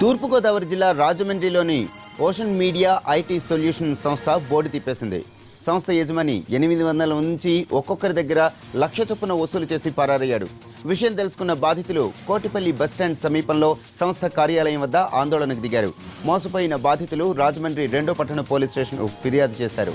తూర్పుగోదావరి జిల్లా రాజమండ్రిలోని ocean media IT solution సంస్థ board తిప్పేసింది. సంస్థ యజమాని 800 నుంచి ఒక్కొక్కరి దగ్గర 1,00,000 చొప్పున వసూలు చేసి పరారయ్యాడు. విషయం తెలుసుకున్న బాధితులు కోటిపల్లి బస్టాండ్ సమీపంలో సంస్థ కార్యాలయం వద్ద ఆందోళనకు దిగారు. మోసపోయిన బాధితులు రాజమండ్రి 2వ పట్టణ పోలీస్ స్టేషన్కు ఫిర్యాదు చేశారు.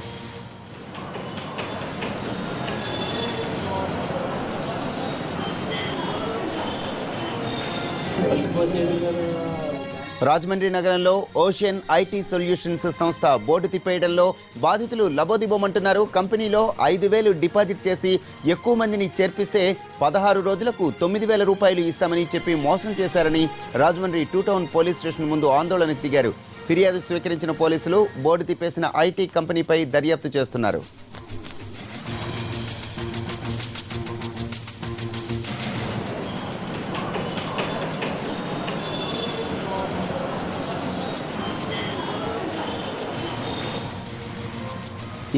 రాజమండ్రి నగరంలో ఓషన్ ఐటీ సొల్యూషన్స్ సంస్థ బోర్డు తిప్పేయడంలో బాధితులు లబోదిబోమంటున్నారు. కంపెనీలో 5,000 డిపాజిట్ చేసి ఎక్కువ మందిని చేర్పిస్తే 16 రోజులకు 9,000 రూపాయలు ఇస్తామని చెప్పి మోసం చేశారని రాజమండ్రి 2 టౌన్ పోలీస్ స్టేషన్ ముందు ఆందోళనకు దిగారు. ఫిర్యాదు స్వీకరించిన పోలీసులు బోర్డు తిప్పేసిన ఐటీ కంపెనీపై దర్యాప్తు చేస్తున్నారు.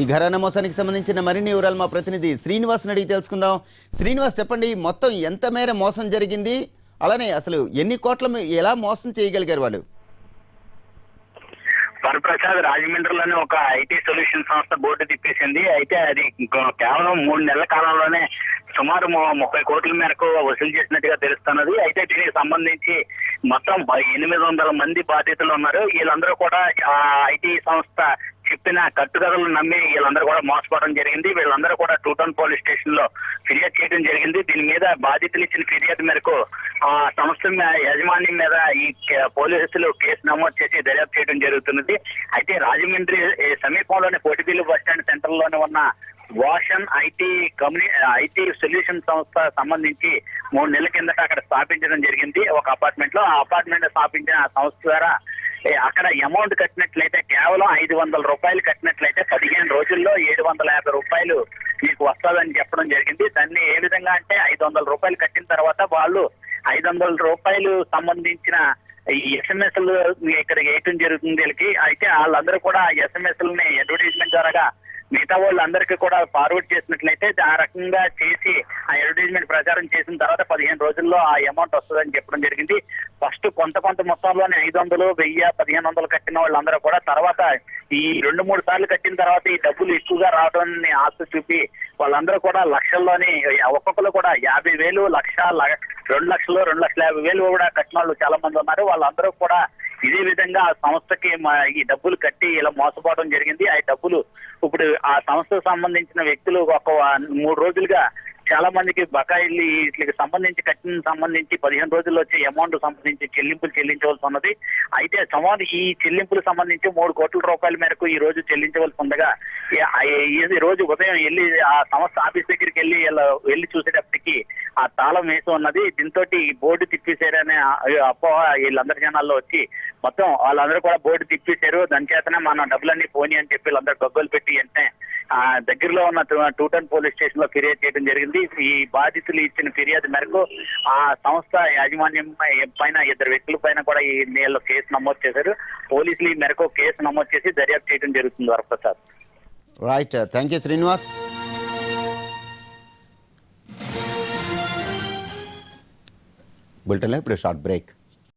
ఈ ఘరానా మోసానికి సంబంధించిన మరిన్ని వివరాలు మా ప్రతినిధి శ్రీనివాస్ అడిగి తెలుసుకుందాం. శ్రీనివాస్, చెప్పండి, మొత్తం ఎంత మేర మోసం జరిగింది, అలానే అసలు ఎన్ని కోట్ల ఎలా మోసం చేయగలిగారు వాళ్ళు? వరప్రసాద్, రాజమండ్రిలోనే ఒక ఐటీ సొల్యూషన్ సంస్థ బోర్డు తిప్పేసింది. అయితే అది కేవలం 3 నెలల కాలంలోనే సుమారు 30 కోట్ల మేరకు వసూలు చేసినట్టుగా తెలుస్తున్నది. అయితే దీనికి సంబంధించి మొత్తం 800 మంది బాధితులు ఉన్నారు. వీళ్ళందరూ కూడా ఆ ఐటీ సంస్థ చెప్పిన కట్టుకథలు నమ్మి వీళ్ళందరూ కూడా మోసపోవడం జరిగింది. వీళ్ళందరూ కూడా 2 టౌన్ పోలీస్ స్టేషన్ లో ఫిర్యాదు చేయడం జరిగింది. దీని మీద బాధితులు ఇచ్చిన ఫిర్యాదు మేరకు ఆ సంస్థ యజమాని మీద ఈ పోలీసులు కేసు నమోదు చేసి దర్యాప్తు చేయడం జరుగుతున్నది. అయితే రాజమండ్రి సమీపంలోని కోటిపల్లి బస్టాండ్ సెంటర్ లోనే ఉన్న ఓషన్ ఐటీ సొల్యూషన్ సంస్థ సంబంధించి 3 నెలల కిందట అక్కడ స్థాపించడం జరిగింది. ఒక అపార్ట్మెంట్ లో ఆ అపార్ట్మెంట్ స్థాపించిన ఆ సంస్థ ద్వారా అక్కడ అమౌంట్ కట్టినట్లయితే కేవలం 500 రూపాయలు కట్టినట్లయితే 15 రోజుల్లో 750 రూపాయలు మీకు వస్తుందని చెప్పడం జరిగింది. దాన్ని ఏ విధంగా అంటే 500 రూపాయలు కట్టిన తర్వాత వాళ్ళు 500 రూపాయలు సంబంధించిన ఎస్ఎంఎస్లు ఇక్కడ వేయటం జరుగుతుంది వీళ్ళకి. అయితే వాళ్ళందరూ కూడా ఎస్ఎంఎస్లని అడ్వర్టైజ్మెంట్ ద్వారా మిగతా వాళ్ళందరికీ కూడా ఫార్వర్డ్ చేసినట్లయితే ఆ రకంగా చేసి ఆ అడ్వర్టైజ్మెంట్ ప్రచారం చేసిన తర్వాత 15 రోజుల్లో ఆ అమౌంట్ వస్తుందని చెప్పడం జరిగింది. ఫస్ట్ కొంత మొత్తంలోనే 500, 1000, 1500 కట్టిన వాళ్ళందరూ కూడా తర్వాత ఈ 2-3 సార్లు కట్టిన తర్వాత ఈ డబ్బులు ఎక్కువగా రావడాన్ని ఆశ చూపి వాళ్ళందరూ కూడా లక్షల్లోని ఒక్కొక్కరు కూడా 50,000, 1,00,000, 2 లక్షలు, 2,50,000 కూడా కట్టిన వాళ్ళు చాలా మంది ఉన్నారు. వాళ్ళందరూ కూడా ఇదే విధంగా ఆ సంస్థకి ఈ డబ్బులు కట్టి ఇలా మోసపోవడం జరిగింది. ఆ డబ్బులు ఇప్పుడు ఆ సంస్థకు సంబంధించిన వ్యక్తులు ఒక 3 రోజులుగా చాలా మందికి బకాయిలు వీటికి సంబంధించి 15 రోజుల్లో వచ్చే అమౌంట్ సంబంధించి చెల్లింపులు చెల్లించవలసి ఉన్నది. అయితే సుమారు ఈ చెల్లింపులు సంబంధించి 3 కోట్ల రూపాయల మేరకు ఈ రోజు చెల్లించవలసి ఉండగా ఈ రోజు ఉదయం వెళ్ళి ఆ సంస్థ ఆఫీస్ దగ్గరికి వెళ్ళి చూసేటప్పటికి ఆ తాళం వేసి ఉన్నది. దీంతో బోర్డు తిప్పేశారనే అపోహ వీళ్ళందరి జనాల్లో వచ్చి మొత్తం వాళ్ళందరూ కూడా బోర్డు తిప్పేశారు. దాని చేతనే మన డబ్బులన్నీ పోనీ అని చెప్పి వీళ్ళందరూ గగ్గోలు పెట్టి వెంటనే ఆ దగ్గరలో ఉన్న 2 టౌన్ పోలీస్ స్టేషన్ లో ఫిర్యాదు చేయడం జరిగింది. ఈ బాధితులు ఇచ్చిన ఫిర్యాదు మేరకు ఆ సంస్థ యాజమాన్యం పైన 2 వ్యక్తుల పైన కూడా ఈ నెలలో కేసు నమోదు చేశారు. పోలీసులు ఈ మేరకు కేసు నమోదు చేసి దర్యాప్తు చేయడం జరుగుతుంది. Varaprasad, right, thank you Srinivas. బులెటిన్లో ఇప్పుడు షార్ట్ బ్రేక్.